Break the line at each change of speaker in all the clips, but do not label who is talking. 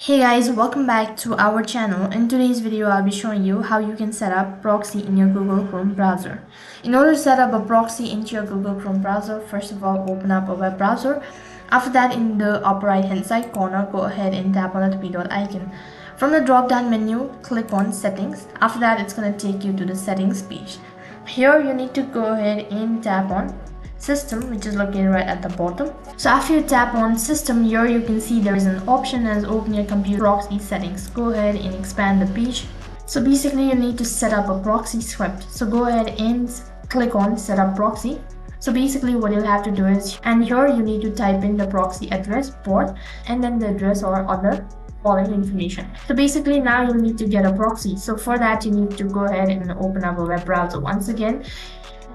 Hey guys, welcome back to our channel. In today's video, I'll be showing you how you can set up proxy in your Google Chrome browser. In order to set up a proxy into your Google Chrome browser, first of all, open up a web browser. After that, in the upper right hand side corner, go ahead and tap on the three dot icon. From the drop down menu, click on settings. After that, it's going to take you to the settings page. Here you need to go ahead and tap on system, which is located right at the bottom. So after you tap on system, here you can see there is an option as open your computer proxy settings. Go ahead and expand the page. So basically you need to set up a proxy script. So go ahead and click on set up proxy. So basically what you'll have to do is, and here you need to type in the proxy address, port, and then the address or other following information. So basically now you need to get a proxy. So for that you need to go ahead and open up a web browser. Once again,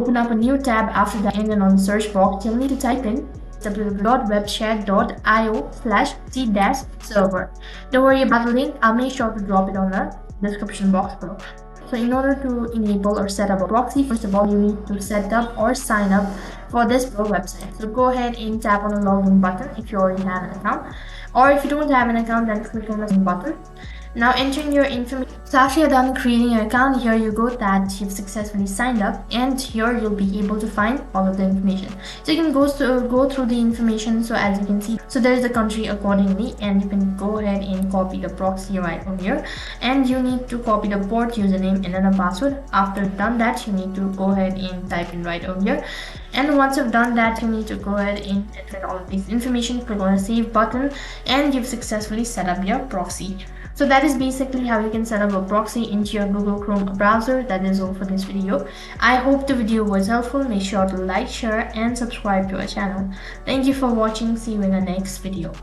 open up a new tab. After that, and then on the search box you'll need to type in www.webshare.io/t-server. Don't worry about the link, I'll make sure to drop it on the description box below. So in order to enable or set up a proxy, first of all you need to set up or sign up for this website. So go ahead and tap on the login button if you already have an account, or if you don't have an account, then click on the login button. Now entering your information. So after you're done creating an account, here you go that you've successfully signed up, and here you'll be able to find all of the information. So you can go through the information. So as you can see, so there's the country accordingly, and you can go ahead and copy the proxy right over here, and you need to copy the port, username, and then a password. After done that, you need to go ahead and type in right over here. And once you've done that, you need to go ahead and enter all of this information, click on the save button, and you've successfully set up your proxy. So that is basically how you can set up a proxy into your Google Chrome browser. That is all for this video. I hope the video was helpful. Make sure to like, share, and subscribe to our channel. Thank you for watching. See you in the next video.